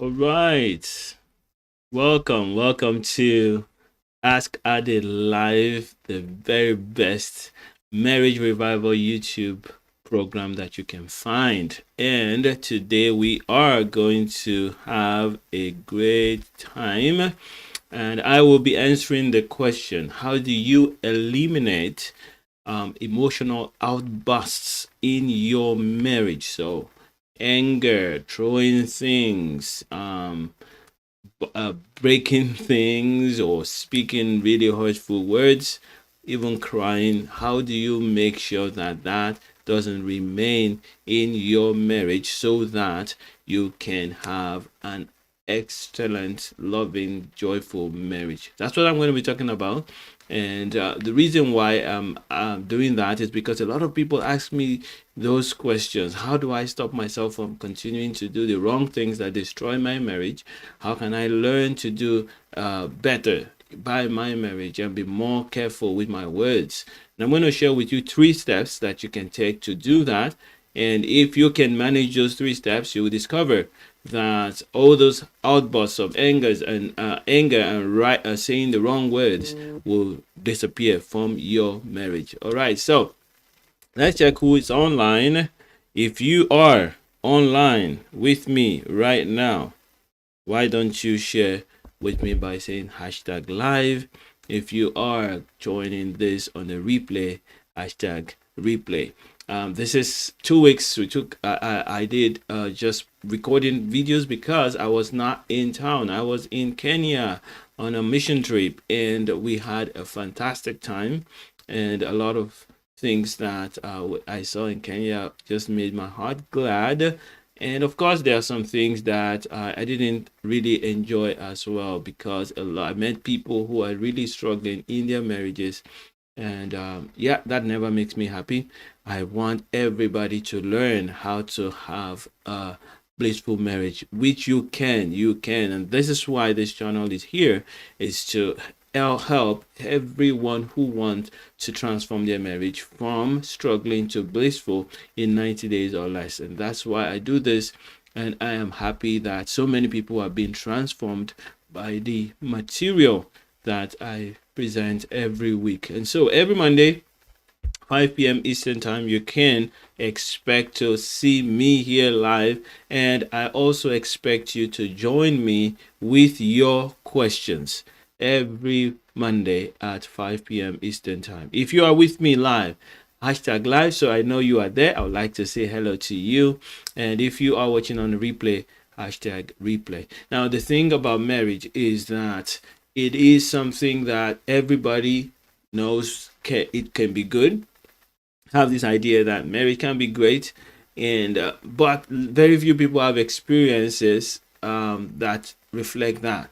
All right. Welcome to Ask Ade Live, the very best marriage revival YouTube program that you can find. And today we are going to have a great time. And I will be answering the question: how do you eliminate emotional outbursts in your marriage? So, anger, throwing things, breaking things or speaking really hurtful words, even crying. How do you make sure that that doesn't remain in your marriage so that you can have an excellent, loving, joyful marriage? That's what I'm going to be talking about. And the reason why I'm doing that is because a lot of people ask me those questions. How do I stop myself from continuing to do the wrong things that destroy my marriage? How can I learn to do better by my marriage and be more careful with my words? And I'm going to share with you 3 steps that you can take to do that. And if you can manage those 3 steps, you will discover that all those outbursts of anger and saying the wrong words will disappear from your marriage. All right, so let's check who is online. If you are online with me right now, why don't you share with me by saying hashtag live? If you are joining this on a replay, hashtag replay. This is 2 weeks we took. I did just recording videos because I was not in town. I was in Kenya on a mission trip, and we had a fantastic time, and a lot of things that I saw in Kenya just made my heart glad. And of course, there are some things that I didn't really enjoy as well, because I met people who are really struggling in their marriages. And yeah, that never makes me happy. I want everybody to learn how to have a blissful marriage, which you can. And this is why this channel is here, is to help everyone who wants to transform their marriage from struggling to blissful in 90 days or less. And that's why I do this. And I am happy that so many people are being transformed by the material that I present every week. And so every Monday, 5 p.m. Eastern Time, you can expect to see me here live. And I also expect you to join me with your questions every Monday at 5 p.m. Eastern Time. If you are with me live, hashtag live, so I know you are there. I would like to say hello to you. And if you are watching on the replay, hashtag replay. Now, the thing about marriage is that it is something that everybody knows it can be good. Have this idea that marriage can be great, and but very few people have experiences that reflect that.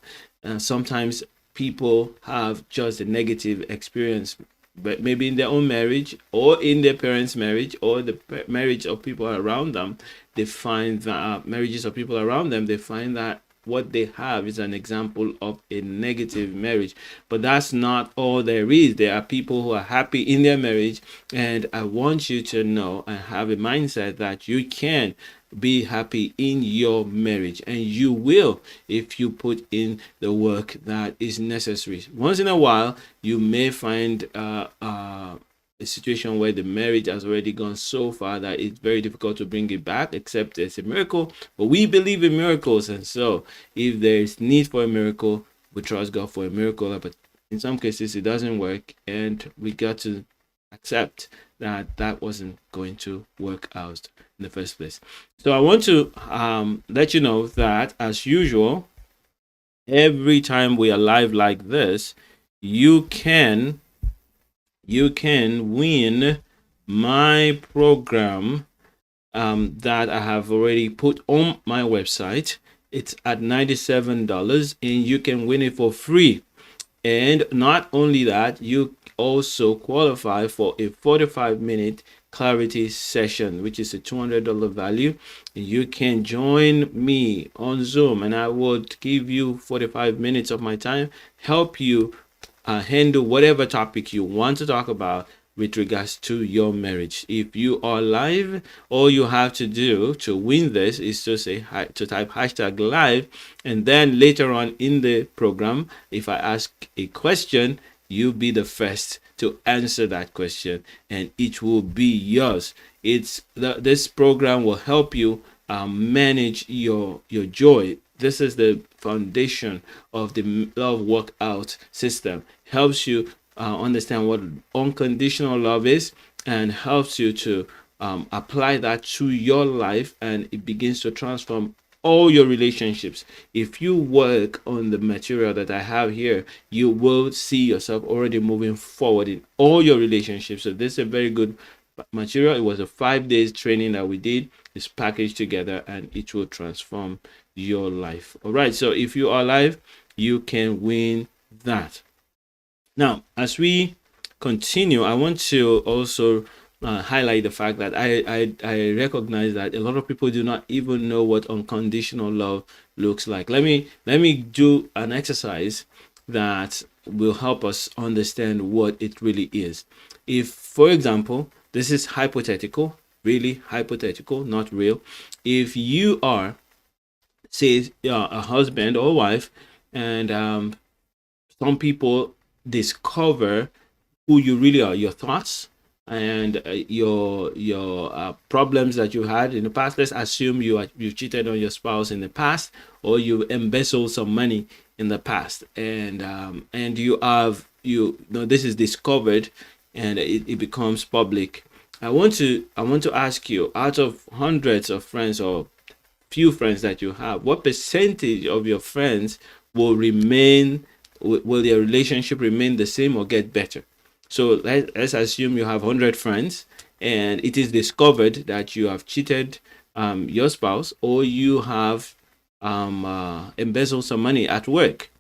Sometimes people have just a negative experience, but maybe in their own marriage or in their parents' marriage or the marriage of people around them. They find that marriages of people around them, they find that what they have is an example of a negative marriage. But that's not all there is. There are people who are happy in their marriage, and I want you to know and have a mindset that you can be happy in your marriage, and you will if you put in the work that is necessary. Once in a while, you may find a situation where the marriage has already gone so far that it's very difficult to bring it back, except it's a miracle. But we believe in miracles, and so if there is need for a miracle, we trust God for a miracle. But in some cases, it doesn't work, and we got to accept that that wasn't going to work out in the first place. So I want to let you know that, as usual, every time we are live like this, you can win my program that I have already put on my website. It's at $97, and you can win it for free. And not only that, you also qualify for a 45-minute clarity session, which is a $200 value. You can join me on Zoom, and I would give you 45 minutes of my time, help you handle whatever topic you want to talk about with regards to your marriage. If you are live, all you have to do to win this is to say hi, to type hashtag live, and then later on in the program, if I ask a question, you be the first to answer that question, and it will be yours. This program will help you manage your joy. This is the foundation of the love workout system. Helps you understand what unconditional love is, and helps you to apply that to your life, and it begins to transform all your relationships. If you work on the material that I have here, you will see yourself already moving forward in all your relationships. So this is a very good material. It was a 5 days training that we did. It's packaged together, and it will transform your life. All right, so if you are live, you can win that. Now, as we continue, I want to also highlight the fact that I recognize that a lot of people do not even know what unconditional love looks like. Let me do an exercise that will help us understand what it really is. If, for example, this is hypothetical, really hypothetical, not real. If you are, say, a husband or wife, and some people discover who you really are, your thoughts and your problems that you had in the past. Let's assume you cheated on your spouse in the past, or you embezzled some money in the past, and this is discovered, and it becomes public. I want to ask you, out of hundreds of friends or few friends that you have, what percentage of your friends will their relationship remain the same or get better? So let's assume you have 100 friends, and it is discovered that you have cheated your spouse, or you have embezzled some money at work.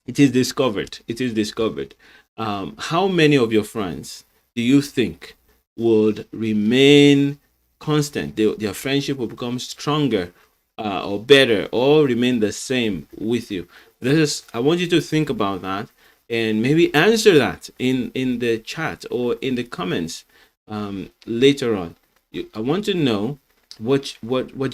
It is discovered. How many of your friends do you think would remain constant? Their friendship will become stronger or better, or remain the same with you? I want you to think about that, and maybe answer that in the chat or in the comments later on. I want to know what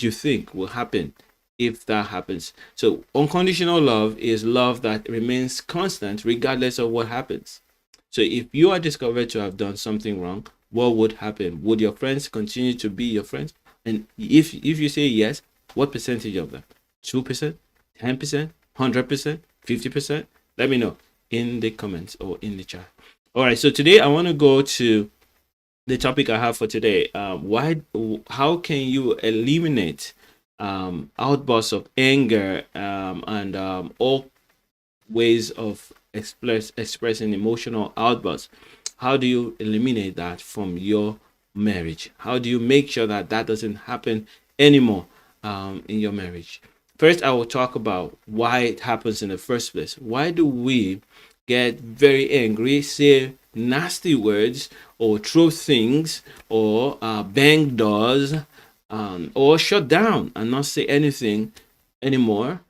you think will happen if that happens. So unconditional love is love that remains constant regardless of what happens. So if you are discovered to have done something wrong, what would happen? Would your friends continue to be your friends? And if you say yes, what percentage of them? 2%, 10%, 100%, 50%? Let me know in the comments or in the chat. All right, so today I want to go to the topic I have for today. How can you eliminate outbursts of anger and all ways of expressing emotional outbursts? How do you eliminate that from your marriage? How do you make sure that doesn't happen anymore in your marriage? First, I will talk about why it happens in the first place. Why do we get very angry, say nasty words, or throw things, or bang doors, or shut down and not say anything anymore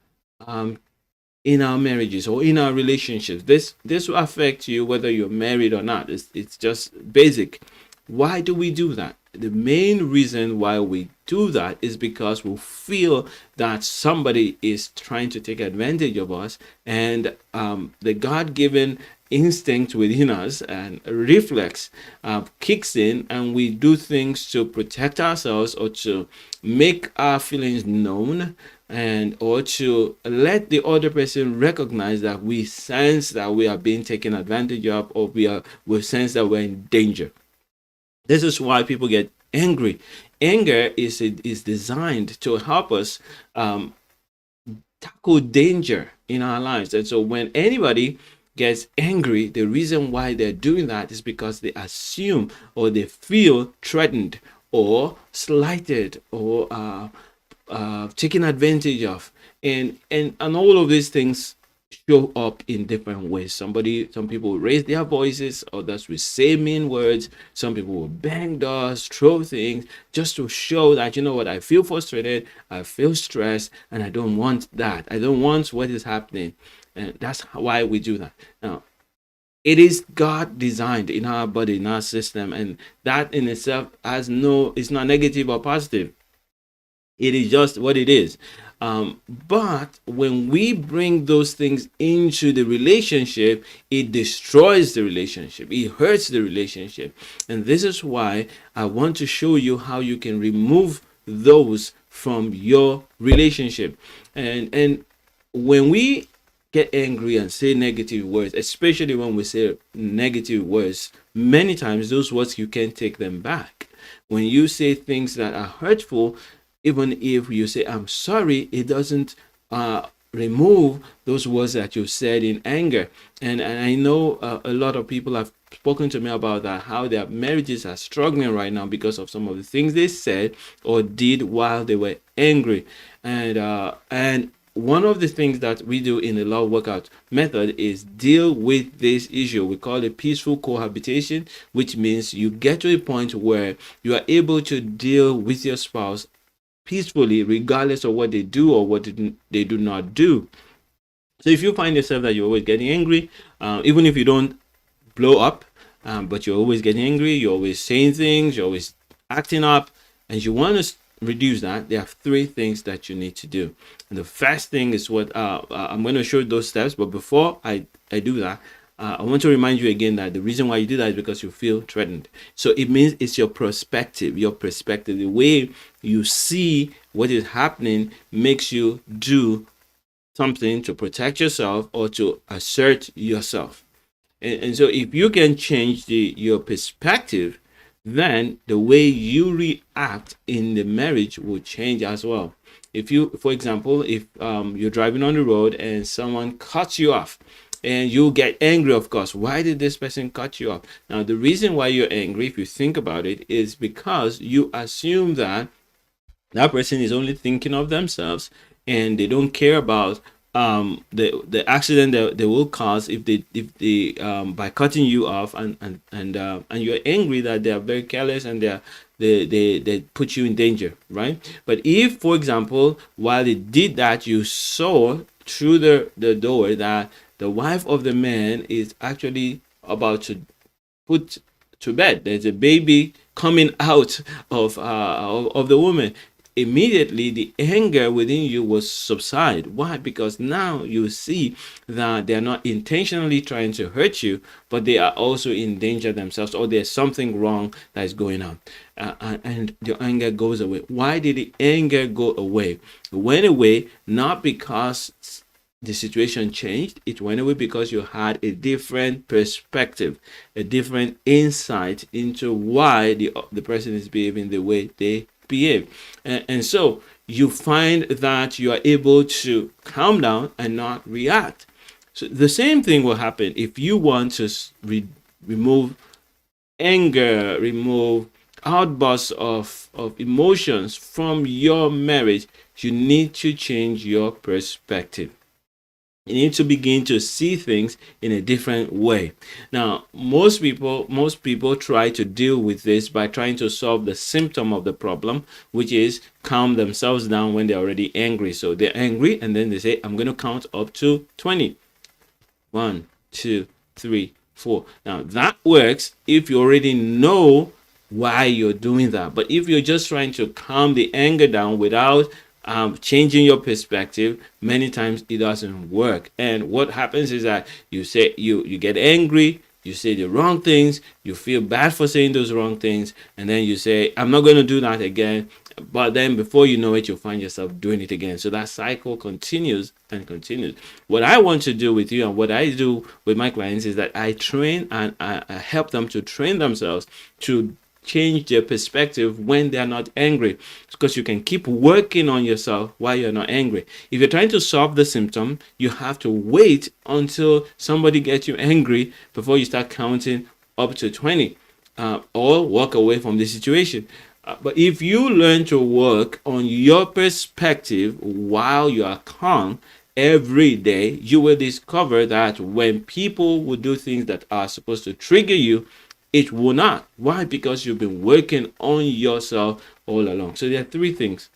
in our marriages or in our relationships? This will affect you whether you're married or not. It's just basic. Why do we do that? The main reason why we do that is because we feel that somebody is trying to take advantage of us, and the God-given instinct within us and reflex kicks in, and we do things to protect ourselves, or to make our feelings known, and or to let the other person recognize that we sense that we are being taken advantage of, or we sense that we're in danger. This is why people get angry. Anger is designed to help us tackle danger in our lives. And so when anybody gets angry, the reason why they're doing that is because they assume or they feel threatened or slighted or taken advantage of. And all of these things show up in different ways. Some people raise their voices, others will say mean words, some people will bang doors, throw things, just to show that, you know what, I feel frustrated, I feel stressed, and I don't want that. I don't want what is happening. And that's why we do that. Now, It is God designed in our body, in our system, and that in itself has no, it's not negative or positive. It is just what it is. But when we bring those things into the relationship, it destroys the relationship, it hurts the relationship. And this is why I want to show you how you can remove those from your relationship. And when we get angry and say negative words, especially when we say negative words, many times those words you can't take them back. When you say things that are hurtful, even if you say I'm sorry, it doesn't remove those words that you said in anger. And I know a lot of people have spoken to me about that, how their marriages are struggling right now because of some of the things they said or did while they were angry. And one of the things that we do in the love workout method is deal with this issue. We call it peaceful cohabitation, which means you get to a point where you are able to deal with your spouse peacefully, regardless of what they do or what they do not do. So if you find yourself that you're always getting angry, even if you don't blow up, but you're always getting angry, you're always saying things, you're always acting up, and you want to reduce that, there are three things that you need to do. And the first thing is what I'm going to show those steps. But before I do that, I want to remind you again that the reason why you do that is because you feel threatened. So it means it's your perspective, the way you see what is happening makes you do something to protect yourself or to assert yourself. And so if you can change your perspective, then the way you react in the marriage will change as well. If you, for example, if you're driving on the road and someone cuts you off, and you get angry, of course. Why did this person cut you off? Now, the reason why you're angry, if you think about it, is because you assume that that person is only thinking of themselves and they don't care about the accident that they will cause if they by cutting you off, and you're angry that they are very careless and they put you in danger, right? But if, for example, while they did that, you saw through the door that the wife of the man is actually about to put to bed, there's a baby coming out of the woman, immediately the anger within you will subside. Why? Because now you see that they're not intentionally trying to hurt you, but they are also in danger themselves, or there's something wrong that is going on, and the anger goes away. Why did the anger go away? It went away not because the situation changed. It went away because you had a different perspective, a different insight into why the person is behaving the way they behave. And so you find that you are able to calm down and not react. So the same thing will happen if you want to remove anger, remove outbursts of emotions from your marriage. You need to change your perspective. You need to begin to see things in a different way. Now, most people try to deal with this by trying to solve the symptom of the problem, which is calm themselves down when they're already angry. So they're angry and then they say, I'm going to count up to 20. 1, 2, 3, 4. Now, that works if you already know why you're doing that. But if you're just trying to calm the anger down without changing your perspective, many times it doesn't work. And what happens is that you say you get angry, you say the wrong things, you feel bad for saying those wrong things, and then you say, I'm not going to do that again. But then before you know it, you'll find yourself doing it again. So that cycle continues and continues. What I want to do with you and what I do with my clients is that I train and I help them to train themselves to change their perspective when they're not angry, because you can keep working on yourself while you're not angry. If you're trying to solve the symptom, you have to wait until somebody gets you angry before you start counting up to 20, or walk away from the situation. But if you learn to work on your perspective while you are calm every day, you will discover that when people will do things that are supposed to trigger you, it will not. Why? Because you've been working on yourself all along. So there are three things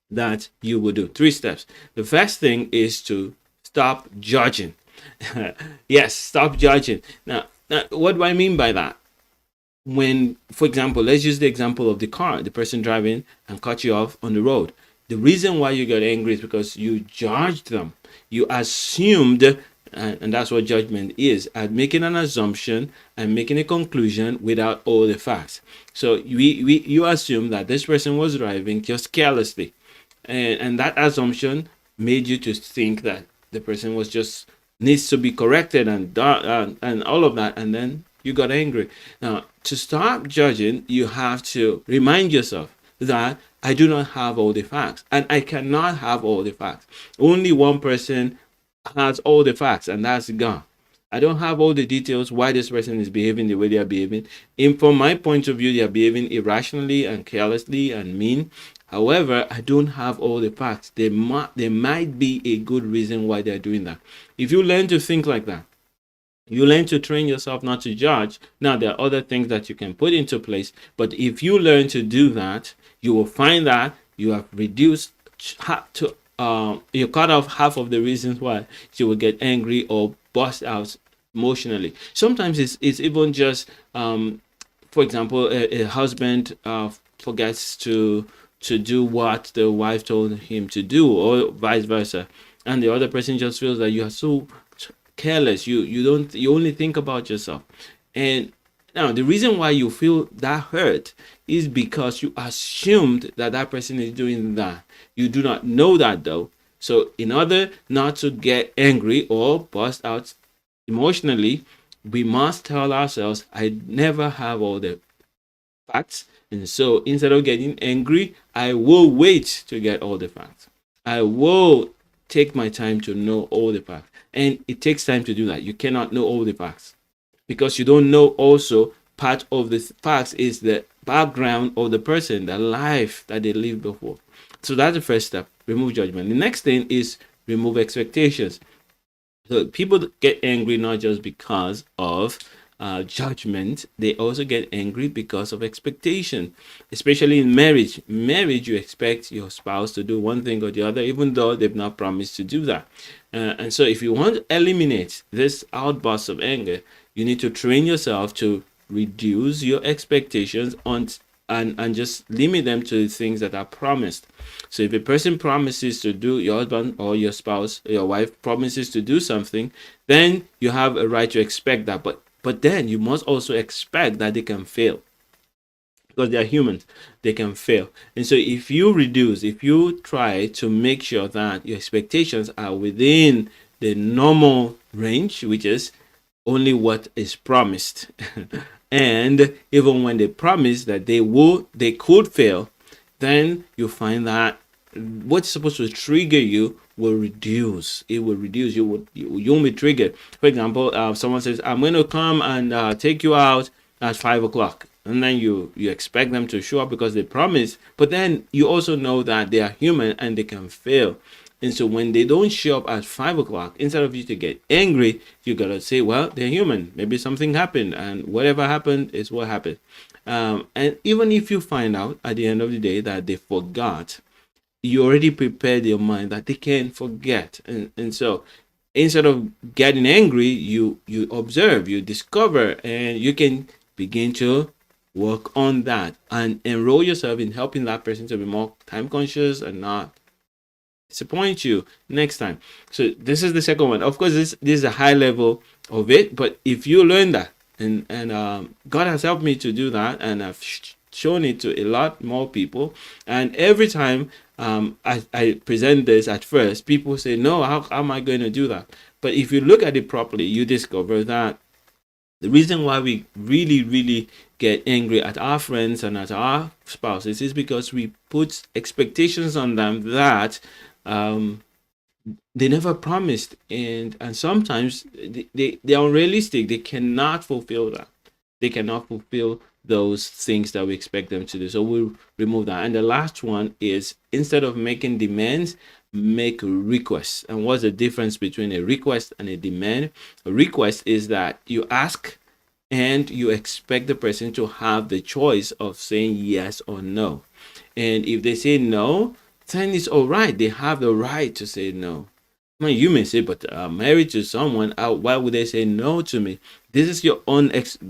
that you will do, 3 steps. The first thing is to stop judging. Yes, stop judging. Now, what do I mean by that? When, for example, let's use the example of the car, the person driving and cut you off on the road. The reason why you got angry is because you judged them. You assumed, and that's what judgment is, at making an assumption and making a conclusion without all the facts. So you assume that this person was driving just carelessly, and that assumption made you to think that the person was just needs to be corrected and all of that, and then you got angry. Now, to stop judging, you have to remind yourself that I do not have all the facts, and I cannot have all the facts. Only one person has all the facts, and that's God. I don't have all the details why this person is behaving the way they are behaving. And from my point of view, they are behaving irrationally and carelessly and mean. However, I don't have all the facts. There might be a good reason why they're doing that. If you learn to think like that, you learn to train yourself not to judge. Now, there are other things that you can put into place, but if you learn to do that, you will find that you have reduced to you cut off half of the reasons why you will get angry or burst out emotionally. Sometimes it's even just for example, a husband forgets to do what the wife told him to do, or vice versa, and the other person just feels that you are so careless. You only think about yourself. And now the reason why you feel that hurt is because you assumed that that person is doing that. You do not know that though. So in order not to get angry or burst out emotionally, we must tell ourselves, I never have all the facts. And so instead of getting angry, I will wait to get all the facts. I will take my time to know all the facts. And it takes time to do that. You cannot know all the facts because you don't know also part of the facts is the background of the person, the life that they lived before. So that's the first step. Remove judgment. The next thing is remove expectations. So people get angry not just because of judgment, they also get angry because of expectation, especially in marriage. Marriage, you expect your spouse to do one thing or the other, even though they've not promised to do that. And so if you want to eliminate this outburst of anger, you need to train yourself to reduce your expectations on and just limit them to the things that are promised. So if a person promises to do, your husband or your spouse, your wife promises to do something, then you have a right to expect that. But then you must also expect that they can fail, because they are humans. They can fail. And so if you try to make sure that your expectations are within the normal range, which is only what is promised, and even when they promise that they could fail, then you find that what's supposed to trigger you will reduce. It will reduce. You won't be triggered. For example, someone says, I'm going to come and take you out at 5 o'clock, and then you expect them to show up because they promise, but then you also know that they are human and they can fail. And so when they don't show up at 5 o'clock, instead of you to get angry, you gotta say, well, they're human. Maybe something happened, and whatever happened is what happened. And even if you find out at the end of the day that they forgot, you already prepared your mind that they can forget. And so instead of getting angry, you observe, you discover, and you can begin to work on that and enroll yourself in helping that person to be more time conscious and not disappoint you next time. So this is the second one. Of course, this is a high level of it, but if you learn that, and God has helped me to do that, and I've shown it to a lot more people, and every time I present this at first, people say, no, how am I going to do that? But if you look at it properly, you discover that the reason why we really get angry at our friends and at our spouses is because we put expectations on them that they never promised, and sometimes they are unrealistic. They cannot fulfill that. They cannot fulfill those things that we expect them to do. So we'll remove that. And the last one is, instead of making demands, make requests. And what's the difference between a request and a demand? A request is that you ask and you expect the person to have the choice of saying yes or no. And if they say no, then it's all right. They have the right to say no. Now you may say, but I'm married to someone. Why would they say no to me? This is your own these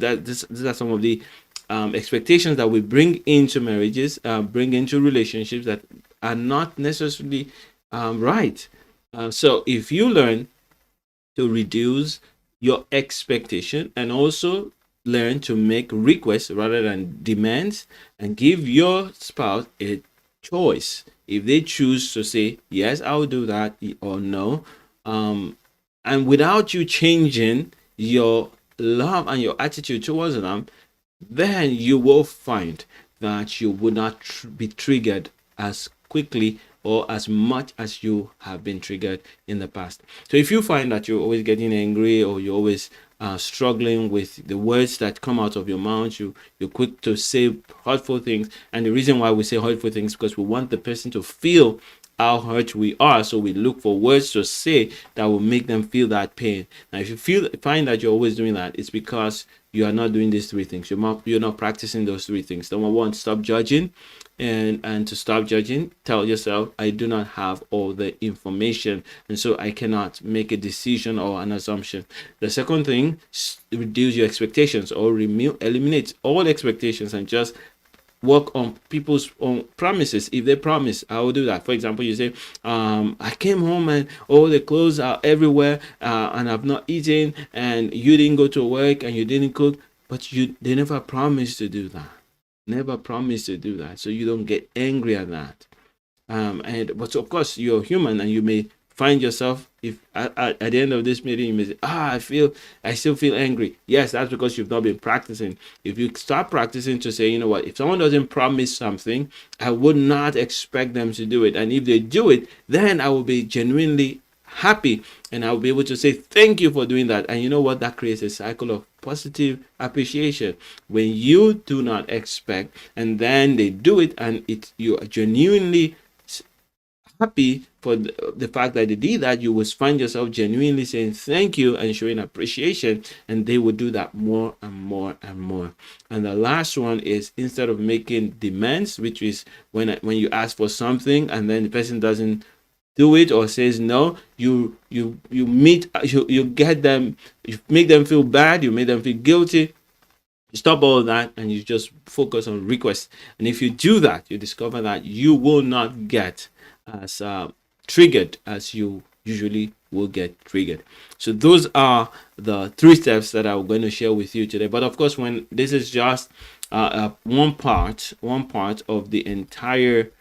are some of the expectations that we bring into marriages, bring into relationships that are not necessarily right. So if you learn to reduce your expectation and also learn to make requests rather than demands, and give your spouse a choice. If they choose to say yes, I'll do that, or no, and without you changing your love and your attitude towards them, then you will find that you will not be triggered as quickly or as much as you have been triggered in the past. So if you find that you're always getting angry, or you're always struggling with the words that come out of your mouth, you're quick to say hurtful things, and the reason why we say hurtful things is because we want the person to feel how hurt we are, so we look for words to say that will make them feel that pain. Now if you find that you're always doing that, it's because you are not doing these three things. You're not practicing those three things. Number one, stop judging. And to stop judging, tell yourself, I do not have all the information, and so I cannot make a decision or an assumption. The second thing, reduce your expectations, or eliminate all expectations, and just work on people's own promises. If they promise, I will do that. For example, you say, I came home and all the clothes are everywhere, and I've not eaten, and you didn't go to work and you didn't cook, but they never promised to do that. Never promised to do that. So you don't get angry at that. But of course, you're human, and you may find yourself, if at the end of this meeting you may say, I still feel angry. Yes, that's because you've not been practicing. If you start practicing to say, you know what, if someone doesn't promise something, I would not expect them to do it, and if they do it, then I will be genuinely happy, and I'll be able to say thank you for doing that. And you know what, that creates a cycle of positive appreciation. When you do not expect, and then they do it, and you are genuinely happy for the fact that they did that, you will find yourself genuinely saying thank you and showing appreciation, and they will do that more and more and more. And the last one is, instead of making demands, which is when you ask for something and then the person doesn't do it or says no, you get them, you make them feel bad, you make them feel guilty. You stop all that and you just focus on requests. And if you do that, you discover that you will not get as triggered as you usually will get triggered. So those are the 3 steps that I'm going to share with you today. But of course, when this is just one part of the entire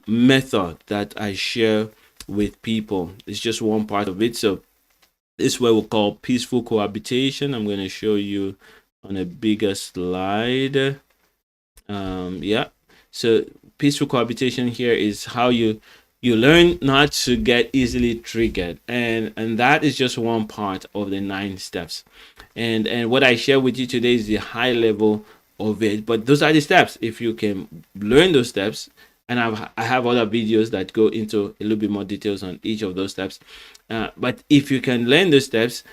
method that I share with people. It's just one part of it. So this is what we'll call peaceful cohabitation. I'm going to show you on a bigger slide. So peaceful cohabitation here is how you learn not to get easily triggered, and that is just one part of the 9 steps. And what I share with you today is the high level of it, but those are the steps. If you can learn those steps, and I have other videos that go into a little bit more details on each of those steps, but if you can learn those steps,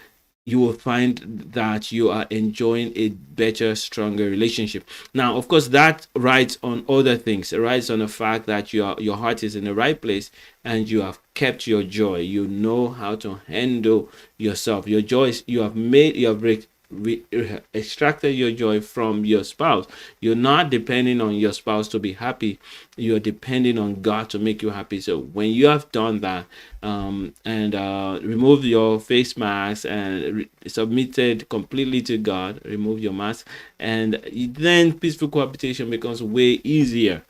you will find that you are enjoying a better, stronger relationship. Now, of course, that rides on other things. It rides on the fact that your heart is in the right place, and you have kept your joy. You know how to handle yourself. Your joy is, you have extracted your joy from your spouse. You're not depending on your spouse to be happy. You're depending on God to make you happy. So when you have done that, and remove your face mask and submitted completely to God, remove your mask, and then peaceful cohabitation becomes way easier.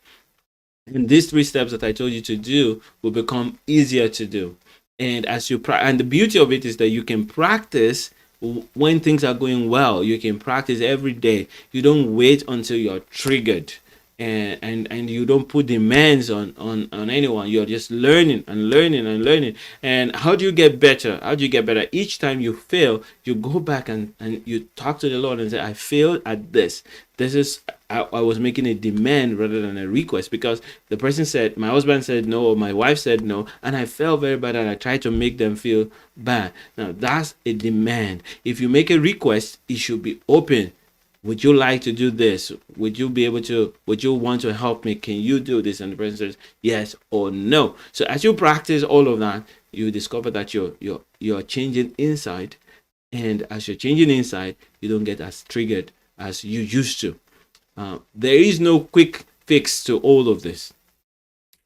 And these 3 steps that I told you to do will become easier to do. And as you and the beauty of it is that you can practice when things are going well. You can practice every day. You don't wait until you're triggered, and you don't put demands on anyone. You're just learning and learning and learning. And how do you get better? Each time you fail, you go back and you talk to the Lord and say, I failed at this. This is, I was making a demand rather than a request, because the person said, my husband said no, or my wife said no, and I felt very bad, and I tried to make them feel bad. Now that's a demand. If you make a request, it should be open. Would you like to do this? Would you want to help me? Can you do this? And the person says yes or no. So as you practice all of that, you discover that you're changing inside, and as you're changing inside, you don't get as triggered as you used to. There is no quick fix to all of this.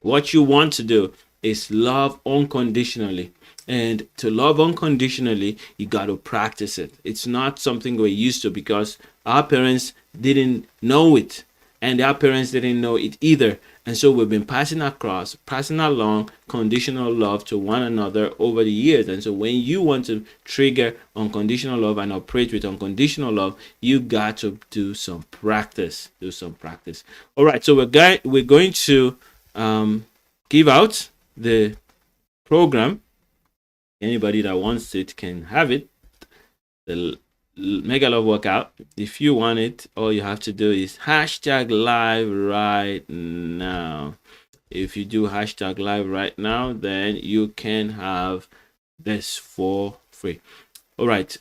What you want to do is love unconditionally. And to love unconditionally, you got to practice it. It's not something we're used to because our parents didn't know it, and their parents didn't know it either. And so we've been passing along conditional love to one another over the years. And so when you want to trigger unconditional love and operate with unconditional love, you got to do some practice. All right, so we're going to give out the program. Anybody that wants it can have it. The Mega Love Workout. If you want it, all you have to do is hashtag live right now. If you do hashtag live right now, then you can have this for free. All right.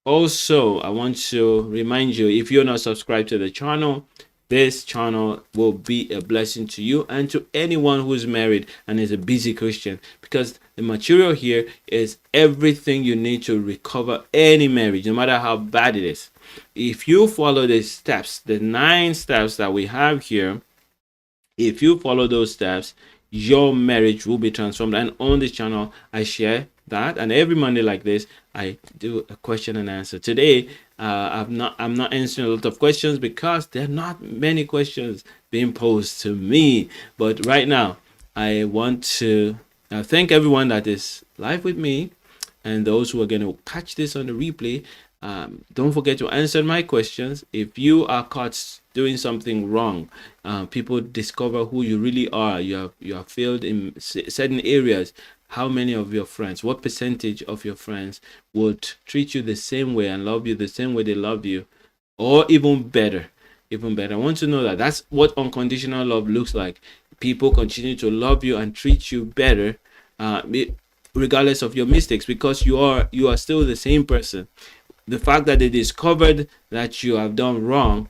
Also, I want to remind you, if you're not subscribed to the channel, this channel will be a blessing to you and to anyone who's married and is a busy Christian, because the material here is everything you need to recover any marriage, no matter how bad it is. If you follow the steps, the 9 steps that we have here, if you follow those steps, your marriage will be transformed. And on this channel, I share that, and every Monday like this, I do a question and answer. Today, I'm not answering a lot of questions because there are not many questions being posed to me. But right now, I want to thank everyone that is live with me, and those who are going to catch this on the replay. Don't forget to answer my questions. If you are caught doing something wrong, people discover who you really are. You have failed in certain areas. How many of your friends, what percentage of your friends would treat you the same way and love you the same way they love you, or even better? I want to know that. That's what unconditional love looks like. People continue to love you and treat you better, regardless of your mistakes, because you are still the same person. The fact that they discovered that you have done wrong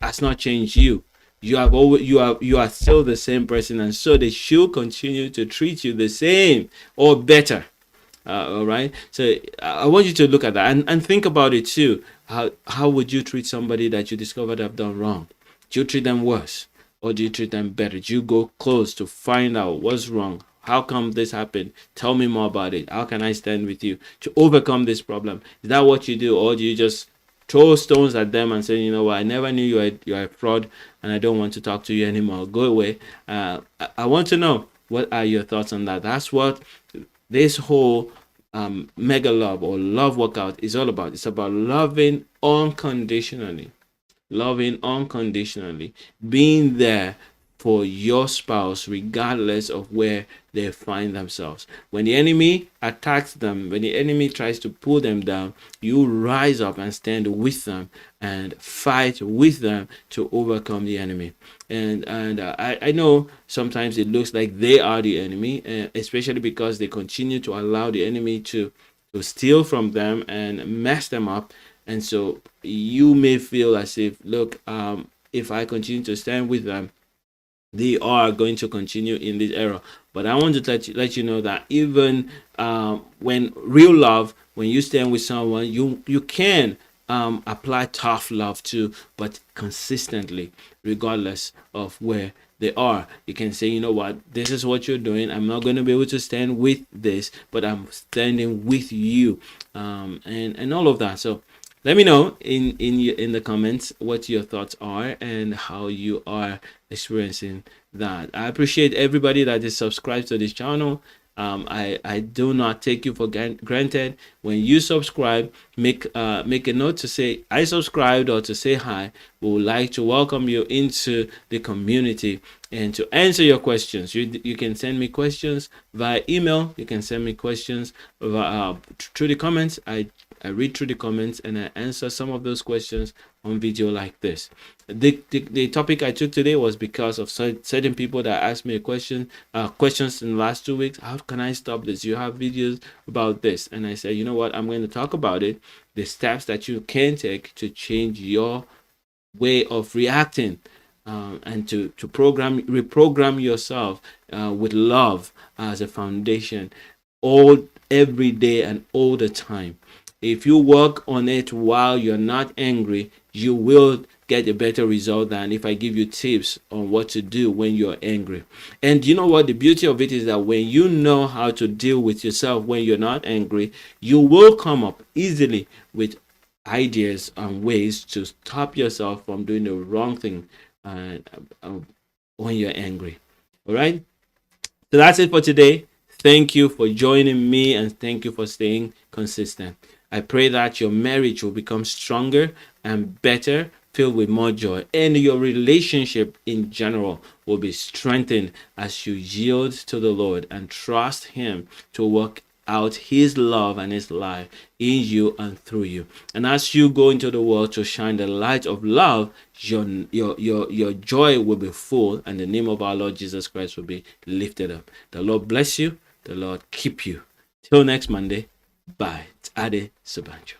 has not changed you. You are still the same person, and so they should continue to treat you the same or better. All right. So I want you to look at that and think about it too. How would you treat somebody that you discovered have done wrong? Do you treat them worse, or do you treat them better? Do you go close to find out what's wrong? How come this happened? Tell me more about it. How can I stand with you to overcome this problem? Is that what you do, or do you just throw stones at them and say, you know what, I never knew you're a fraud, and I don't want to talk to you anymore. Go away. I want to know, what are your thoughts on that? That's what this whole mega love or love workout is all about. It's about loving unconditionally, being there for your spouse regardless of where they find themselves. When the enemy attacks them, when the enemy tries to pull them down, you rise up and stand with them and fight with them to overcome the enemy. And I know sometimes it looks like they are the enemy, especially because they continue to allow the enemy to steal from them and mess them up. And so you may feel as if, look, if I continue to stand with them, they are going to continue in this error. But I want to let you know that even when real love, when you stand with someone, you can apply tough love too, but consistently, regardless of where they are. You can say, you know what, this is what you're doing. I'm not going to be able to stand with this, but I'm standing with you, and all of that. So let me know in the comments what your thoughts are and how you are experiencing that. I appreciate everybody that is subscribed to this channel. I do not take you for granted. When you subscribe, make a note to say I subscribed or to say hi. We would like to welcome you into the community and to answer your questions. You can send me questions via email. You can send me questions through the comments. I read through the comments and I answer some of those questions on video like this. The topic I took today was because of certain people that asked me questions in the last 2 weeks. How can I stop this? You have videos about this. And I said, you know what? I'm going to talk about it. The steps that you can take to change your way of reacting and to reprogram yourself with love as a foundation, every day and all the time. If you work on it while you're not angry, you will get a better result than if I give you tips on what to do when you're angry. And you know what? The beauty of it is that when you know how to deal with yourself when you're not angry, you will come up easily with ideas and ways to stop yourself from doing the wrong thing uh, uh, when you're angry. All right. So that's it for today. Thank you for joining me and thank you for staying consistent. I pray that your marriage will become stronger and better, filled with more joy, and your relationship in general will be strengthened as you yield to the Lord and trust Him to work out His love and His life in you and through you. And as you go into the world to shine the light of love, your joy will be full, and the name of our Lord Jesus Christ will be lifted up. The Lord bless you. The Lord keep you. Till next Monday. Bye. It's Ade Subanjo.